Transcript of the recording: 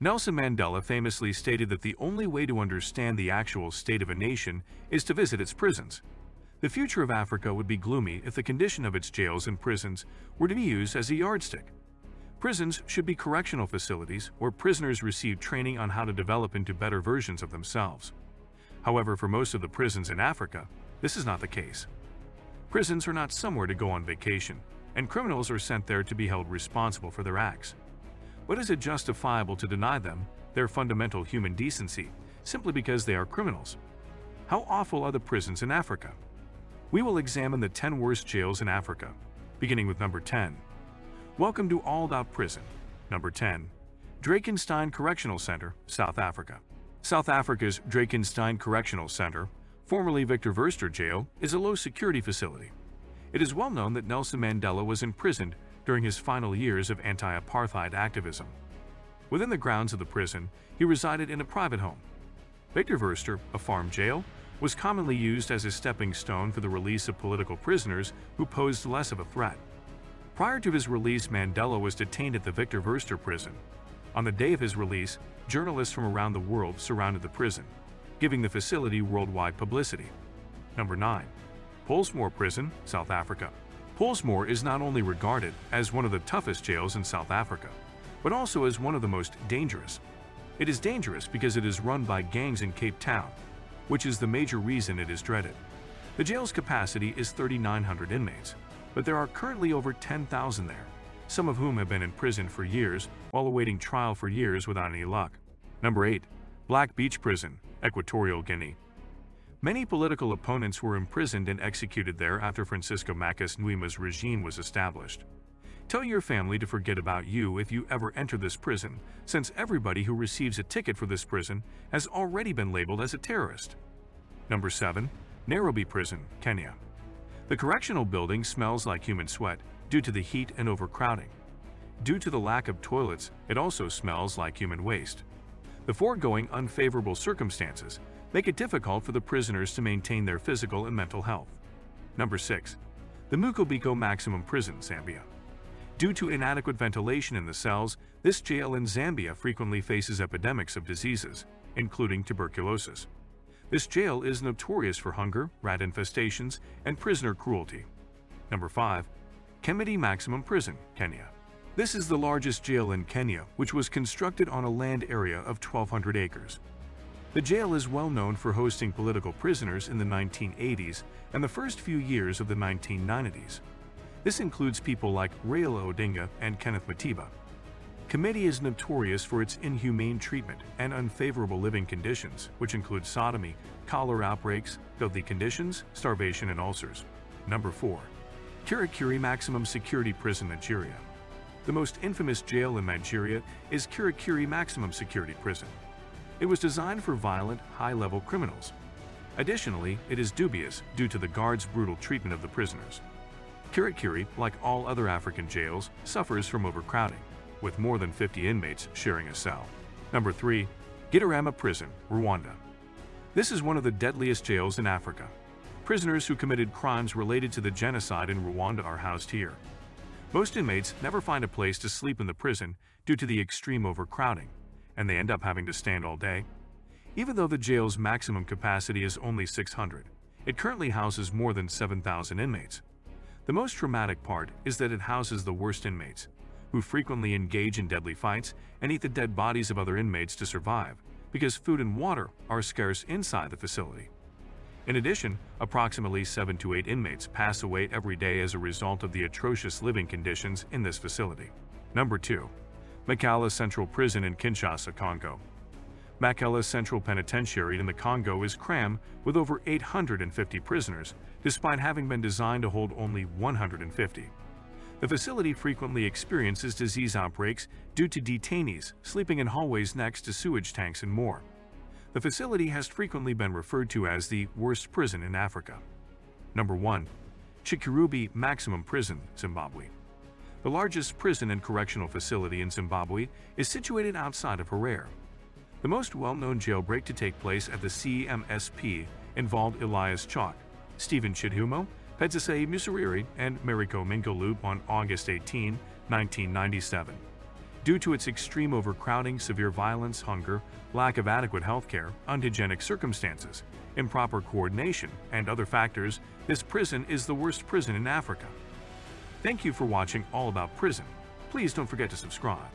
Nelson Mandela famously stated that the only way to understand the actual state of a nation is to visit its prisons. The future of Africa would be gloomy if the condition of its jails and prisons were to be used as a yardstick. Prisons should be correctional facilities where prisoners receive training on how to develop into better versions of themselves. However, for most of the prisons in Africa, this is not the case. Prisons are not somewhere to go on vacation, and criminals are sent there to be held responsible for their acts. But is it justifiable to deny them their fundamental human decency simply because they are criminals? How awful are the prisons in Africa? We will examine the 10 worst jails in Africa, beginning with number 10. Welcome to All About Prison. Number 10. Drakenstein Correctional Center, South Africa. South Africa's Drakenstein Correctional Center, formerly Victor Verster Jail, is a low-security facility. It is well known that Nelson Mandela was imprisoned during his final years of anti-apartheid activism. Within the grounds of the prison, he resided in a private home. Victor Verster, a farm jail, was commonly used as a stepping stone for the release of political prisoners who posed less of a threat. Prior to his release, Mandela was detained at the Victor Verster prison. On the day of his release, journalists from around the world surrounded the prison, giving the facility worldwide publicity. Number 9. Pollsmoor Prison, South Africa. Pollsmoor is not only regarded as one of the toughest jails in South Africa, but also as one of the most dangerous. It is dangerous because it is run by gangs in Cape Town, which is the major reason it is dreaded. The jail's capacity is 3,900 inmates, but there are currently over 10,000 there, some of whom have been in prison for years while awaiting trial for years without any luck. Number 8. Black Beach Prison, Equatorial Guinea. Many political opponents were imprisoned and executed there after Francisco Macas Nguema's regime was established. Tell your family to forget about you if you ever enter this prison, since everybody who receives a ticket for this prison has already been labeled as a terrorist. Number 7. Nairobi Prison, Kenya. The correctional building smells like human sweat due to the heat and overcrowding. Due to the lack of toilets, it also smells like human waste. The foregoing unfavorable circumstances make it difficult for the prisoners to maintain their physical and mental health. Number 6. The Mukobiko Maximum Prison, Zambia. Due to inadequate ventilation in the cells, this jail in Zambia frequently faces epidemics of diseases, including tuberculosis. This jail is notorious for hunger, rat infestations, and prisoner cruelty. Number 5. Kemedi Maximum Prison, Kenya. This is the largest jail in Kenya, which was constructed on a land area of 1,200 acres. The jail is well known for hosting political prisoners in the 1980s and the first few years of the 1990s. This includes people like Raila Odinga and Kenneth Matiba. Kemedi is notorious for its inhumane treatment and unfavorable living conditions, which include sodomy, cholera outbreaks, filthy conditions, starvation, and ulcers. Number 4. Kirikiri Maximum Security Prison, Nigeria. The most infamous jail in Nigeria is Kirikiri Maximum Security Prison. It was designed for violent, high-level criminals. Additionally, it is dubious due to the guards' brutal treatment of the prisoners. Kirikiri, like all other African jails, suffers from overcrowding, with more than 50 inmates sharing a cell. Number 3. Gitarama Prison, Rwanda. This is one of the deadliest jails in Africa. Prisoners who committed crimes related to the genocide in Rwanda are housed here. Most inmates never find a place to sleep in the prison due to the extreme overcrowding, and they end up having to stand all day. Even though the jail's maximum capacity is only 600, it currently houses more than 7,000 inmates. The most traumatic part is that it houses the worst inmates, who frequently engage in deadly fights and eat the dead bodies of other inmates to survive, because food and water are scarce inside the facility. In addition, approximately 7 to 8 inmates pass away every day as a result of the atrocious living conditions in this facility. Number 2. Makala Central Prison in Kinshasa, Congo. Makala Central Penitentiary in the Congo is crammed with over 850 prisoners, despite having been designed to hold only 150. The facility frequently experiences disease outbreaks due to detainees sleeping in hallways next to sewage tanks and more. The facility has frequently been referred to as the worst prison in Africa. Number 1. Chikurubi Maximum Prison, Zimbabwe. The largest prison and correctional facility in Zimbabwe is situated outside of Harare. The most well-known jailbreak to take place at the CMSP involved Elias Chalk, Stephen Chidhumo, Pedzisei Musariri, and Mariko Mingolu on August 18, 1997. Due to its extreme overcrowding, severe violence, hunger, lack of adequate healthcare, unhygienic circumstances, improper coordination, and other factors, this prison is the worst prison in Africa. Thank you for watching All About Prison. Please don't forget to subscribe.